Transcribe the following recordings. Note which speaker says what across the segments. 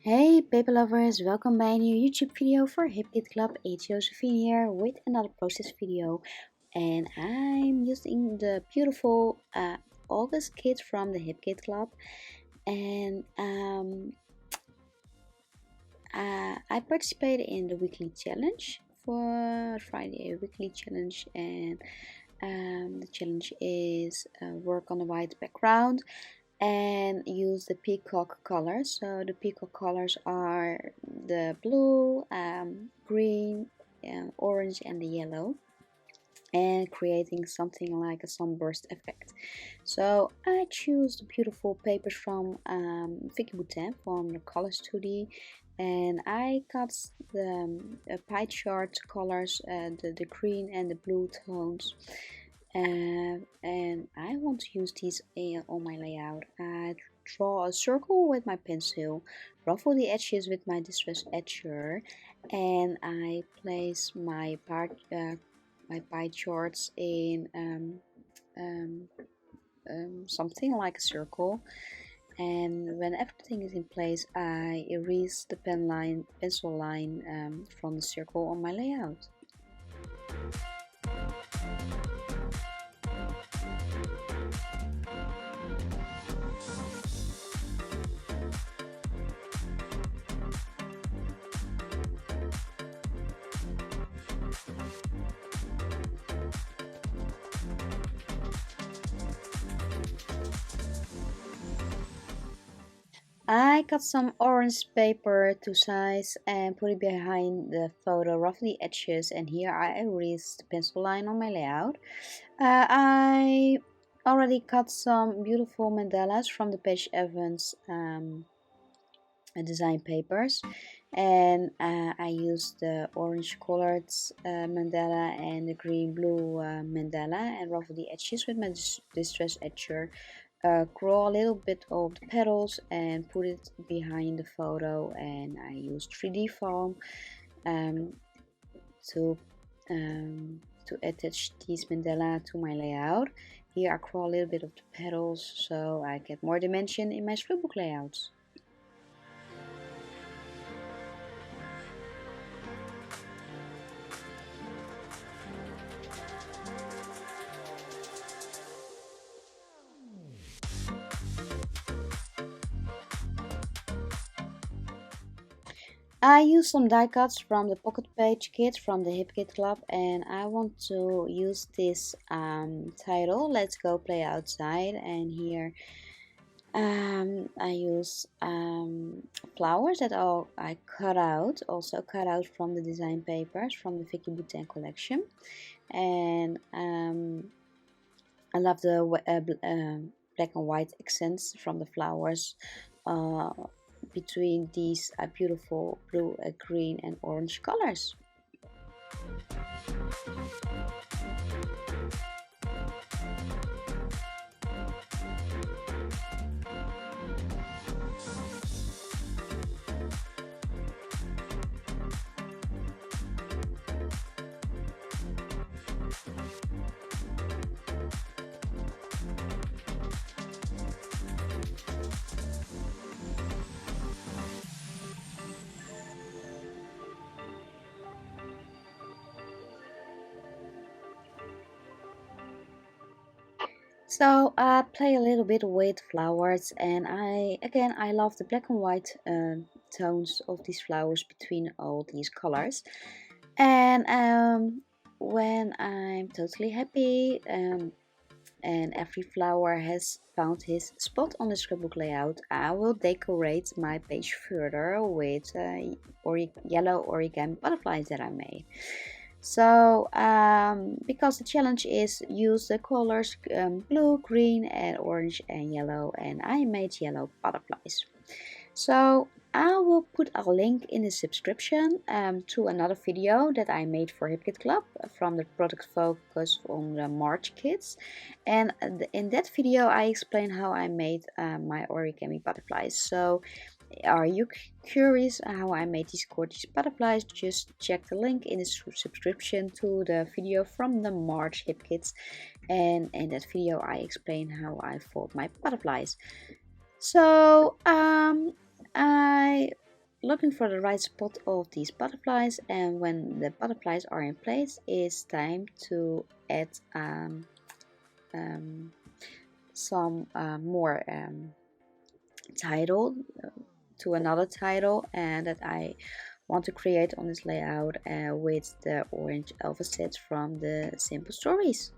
Speaker 1: Hey Paperlovers, welkom bij een nieuwe YouTube video voor Hip Kit Club. It's Josefine here with another process video, and I'm using the beautiful August kit from the Hip Kit Club, and I participated in the weekly challenge for Friday weekly challenge, and the challenge is work on a white background and use the peacock colors. So the peacock colors are the blue, green, orange and the yellow, and creating something like a sunburst effect. So I choose the beautiful papers from Vicky Boutin from the Color Studio, and I cut the pie chart colors, the green and the blue tones. And I want to use these on my layout. I draw a circle with my pencil, ruffle the edges with my distress etcher, and I place my pie charts in something like a circle. And when everything is in place, I erase the pencil line from the circle on my layout. I cut some orange paper to size and put it behind the photo, roughly edges, and here I erased the pencil line on my layout. I already cut some beautiful mandalas from the Page Evans design papers, and I used the orange colored mandala and the green blue mandala and ruffle the edges with my distress etcher. Draw a little bit of the petals and put it behind the photo, and I used 3D foam to attach these mandala to my layout. Here I draw a little bit of the petals so I get more dimension in my scrapbook layouts. I use some die cuts from the pocket page kit from the Hip Kit Club, and I want to use this title, Let's Go Play Outside, and here I use flowers that I also cut out from the design papers from the Vicky Boutin collection, and I love the black and white accents from the flowers between these beautiful blue, green and orange colors. So I play a little bit with flowers, and I love the black and white tones of these flowers between all these colors. And when I'm totally happy and every flower has found his spot on the scrapbook layout, I will decorate my page further with yellow origami butterflies that I made. So because the challenge is use the colors blue, green and orange and yellow, and I made yellow butterflies. So I will put a link in the description to another video that I made for Hip Kit Club from the product focus on the March kits, and in that video I explain how I made my origami butterflies. So are you curious how I made these gorgeous butterflies? Just check the link in the subscription to the video from the March Hip Kits, and in that video I explain how I fold my butterflies. So I looking for the right spot of these butterflies, and when the butterflies are in place, it's time to add um, some more title to another title and that I want to create on this layout with the orange alpha sets from the Simple Stories.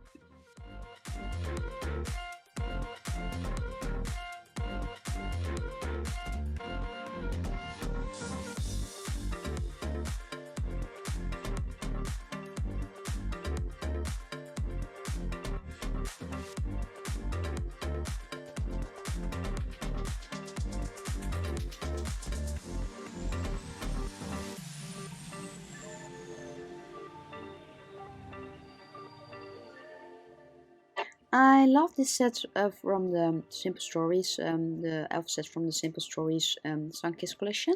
Speaker 1: I love this set from the Simple Stories, the alpha set from the Simple Stories Sunkiss collection.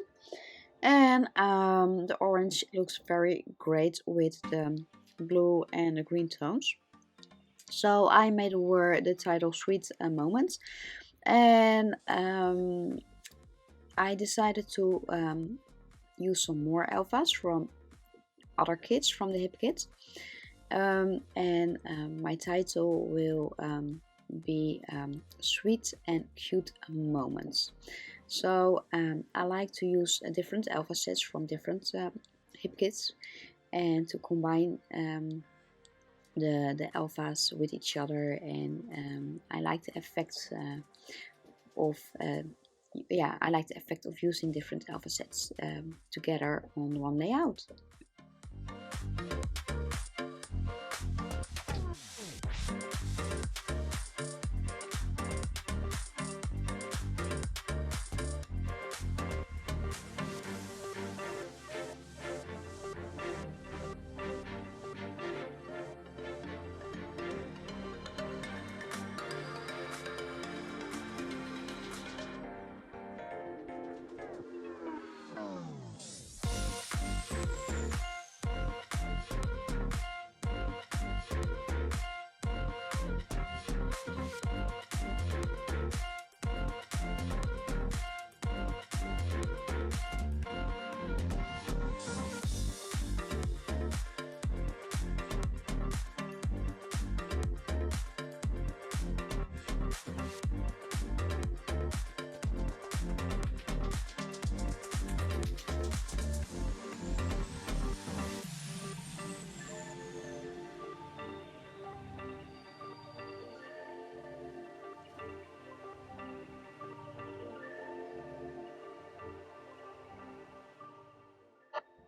Speaker 1: And the orange looks very great with the blue and the green tones. So I made a word the title Sweet Moments, and I decided to use some more alphas from other kits from the hip kit. And my title will be Sweet and Cute Moments. So I like to use different alpha sets from different hip kits and to combine the alphas with each other, and I like the effect of I like the effect of using different alpha sets together on one layout.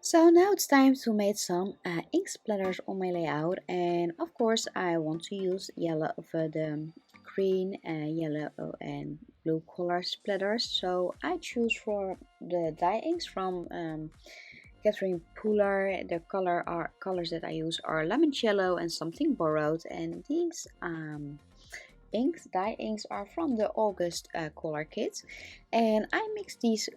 Speaker 1: So now it's time to make some ink splatters on my layout, and of course I want to use yellow for the green, yellow and blue color splatters. So I choose for the dye inks from Catherine Pooler. The colors that I use are limoncello and something borrowed, and these dye inks are from the August color kit, and I mix these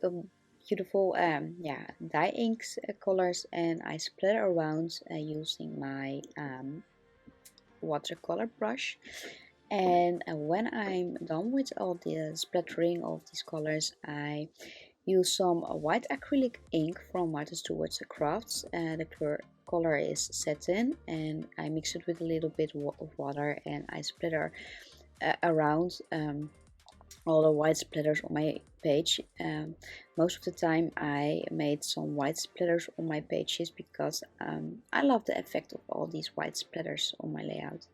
Speaker 1: beautiful dye inks colors and I splatter around using my watercolor brush. And when I'm done with all the splattering of these colors, I use some white acrylic ink from Martha Stewart's Crafts. The color is satin, and I mix it with a little bit of water and I splatter around all the white splatters on my page. Most of the time I made some white splatters on my pages because I love the effect of all these white splatters on my layout.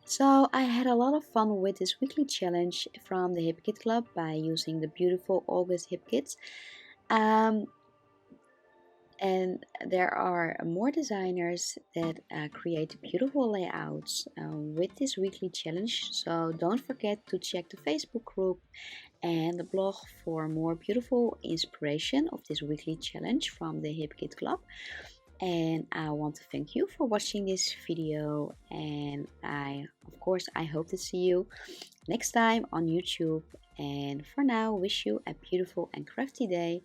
Speaker 1: So I had a lot of fun with this weekly challenge from the Hip Kit Club by using the beautiful August Hip Kits. Um, and there are more designers that create beautiful layouts with this weekly challenge. So don't forget to check the Facebook group and the blog for more beautiful inspiration of this weekly challenge from the Hip Kit Club. And I want to thank you for watching this video, and of course I hope to see you next time on YouTube. And for now, wish you a beautiful and crafty day,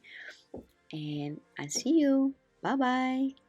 Speaker 1: and I see you. Bye bye.